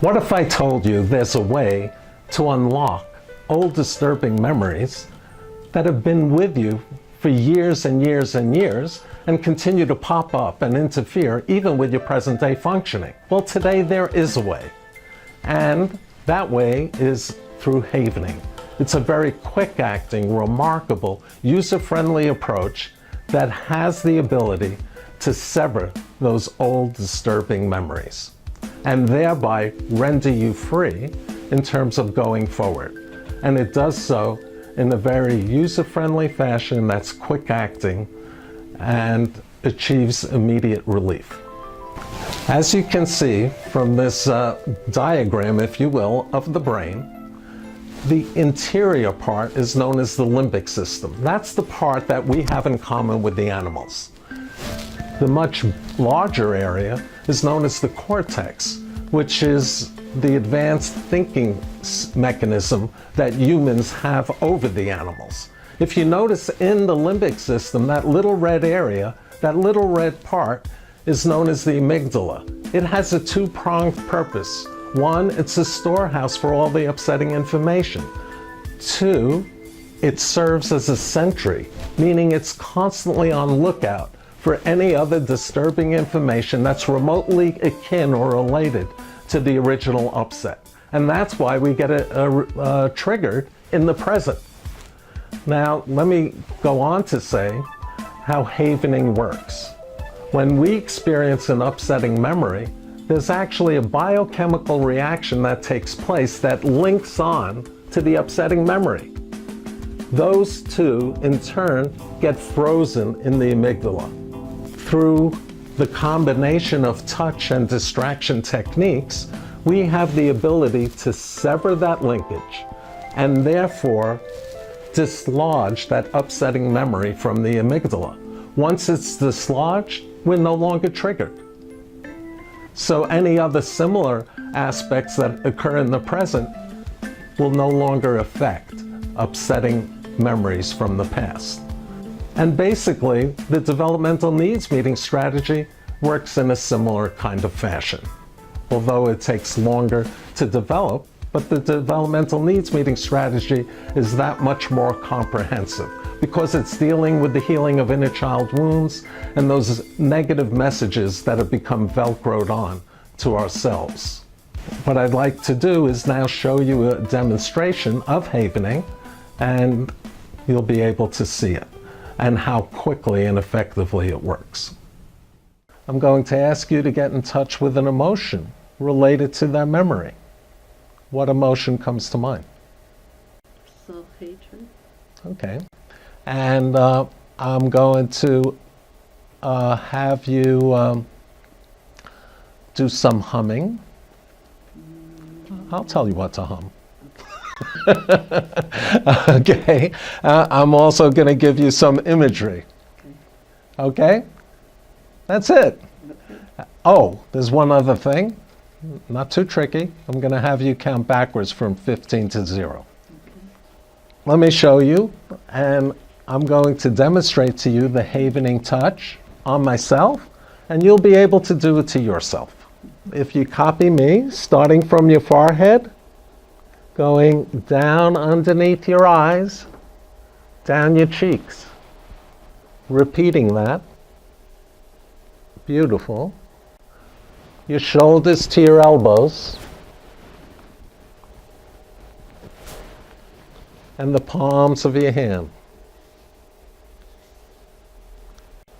What if I told you there's a way to unlock old disturbing memories that have been with you for years and years and years and continue to pop up and interfere even with your present day functioning? Well, today there is a way. And that way is through havening. It's a very quick acting, remarkable, user-friendly approach that has the ability to sever those old disturbing memories and thereby render you free in terms of going forward. And it does so in a very user-friendly fashion that's quick acting and achieves immediate relief. As you can see from this diagram, if you will, of the brain, the interior part is known as the limbic system. That's the part that we have in common with the animals. The much larger area is known as the cortex, which is the advanced thinking mechanism that humans have over the animals. If you notice in the limbic system, that little red area, that little red part is known as the amygdala. It has a two-pronged purpose. One, it's a storehouse for all the upsetting information. Two, it serves as a sentry, meaning it's constantly on lookout for any other disturbing information that's remotely akin or related to the original upset. And that's why we get triggered in the present. Now, let me go on to say how havening works. When we experience an upsetting memory, there's actually a biochemical reaction that takes place that links on to the upsetting memory. Those two, in turn, get frozen in the amygdala. Through the combination of touch and distraction techniques, we have the ability to sever that linkage and therefore dislodge that upsetting memory from the amygdala. Once it's dislodged, we're no longer triggered. So any other similar aspects that occur in the present will no longer affect upsetting memories from the past. And basically, the developmental needs meeting strategy works in a similar kind of fashion. Although it takes longer to develop, but the developmental needs meeting strategy is that much more comprehensive because it's dealing with the healing of inner child wounds and those negative messages that have become Velcroed on to ourselves. What I'd like to do is now show you a demonstration of havening, and you'll be able to see it and how quickly and effectively it works. I'm going to ask you to get in touch with an emotion related to that memory. What emotion comes to mind? Self-hatred. Okay. And I'm going to have you do some humming. I'll tell you what to hum. Okay. I'm also going to give you some imagery. Okay? That's it. Oh, there's one other thing. Not too tricky. I'm going to have you count backwards from 15 to 0. Let me show you, and I'm going to demonstrate to you the havening touch on myself, and you'll be able to do it to yourself. If you copy me, starting from your forehead, going down underneath your eyes, down your cheeks, repeating that. Beautiful. Your shoulders to your elbows, and the palms of your hand.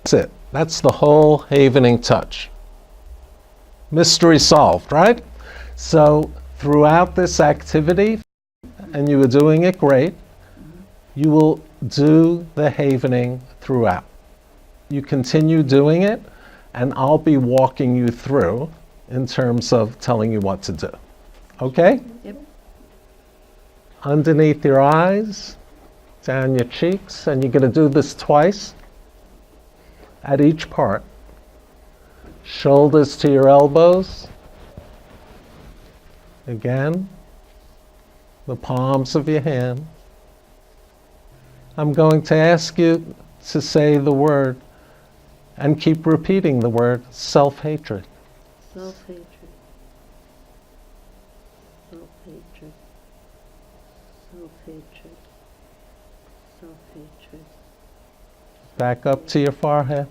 That's it. That's the whole havening touch. Mystery solved, right? So throughout this activity, and you were doing it great, you will do the havening throughout. You continue doing it, and I'll be walking you through in terms of telling you what to do. Okay? Yep. Underneath your eyes, down your cheeks, and you're going to do this twice at each part. Shoulders to your elbows. Again, the palms of your hand. I'm going to ask you to say the word and keep repeating the word self-hatred. Self-hatred. self-hatred, self-hatred, self-hatred. Back up to your forehead.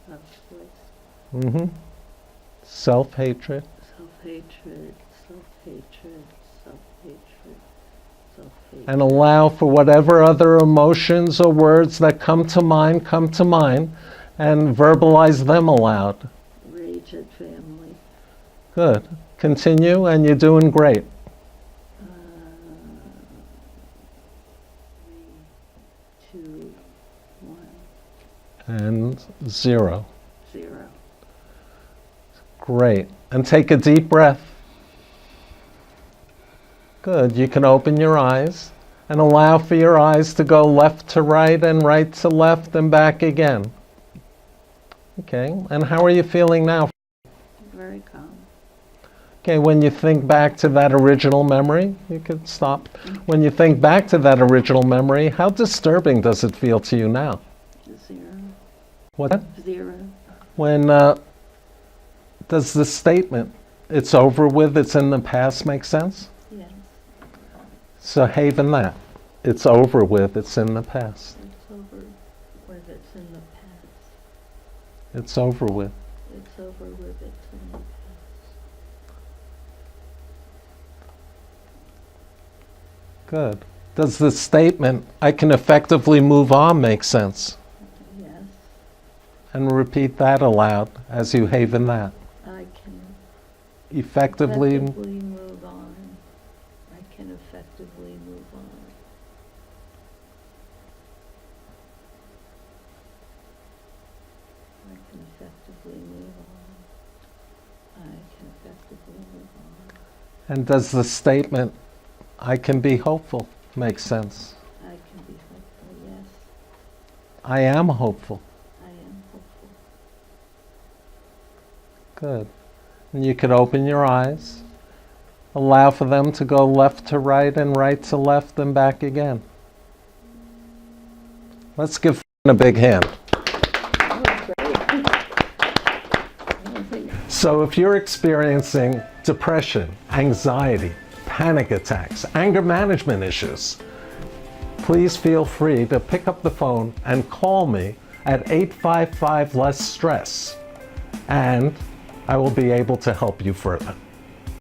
Self-choice, Self-hatred. self-hatred, self-hatred, self-hatred, self-hatred. And allow for whatever other emotions or words that come to mind, and verbalize them aloud. Rage at family. Good. Continue, and you're doing great. 3, 2, 1, And 0. 0. Great. And take a deep breath. Good. You can open your eyes and allow for your eyes to go left to right and right to left and back again. Okay. And how are you feeling now? Very calm. Okay, when you think back to that original memory, you could stop. When you think back to that original memory, how disturbing does it feel to you now? 0. What? 0. When does the statement, "it's over with, it's in the past," make sense? Yes. So haven that. It's over with, it's in the past. It's over with, it's in the past. It's over with. It's over with, it's in the past. Good. Does the statement, "I can effectively move on," make sense? Yes. And repeat that aloud as you haven that. I can Effectively. effectively move on. I can effectively move on. I can effectively move on. I can effectively move on. And does the statement, "I can be hopeful," make sense? I can be hopeful, yes. I am hopeful. I am hopeful. Good. And you could open your eyes. Allow for them to go left to right and right to left and back again. Let's give a big hand. So if you're experiencing depression, anxiety, panic attacks, anger management issues, please feel free to pick up the phone and call me at 855-LESS-STRESS, and I will be able to help you further.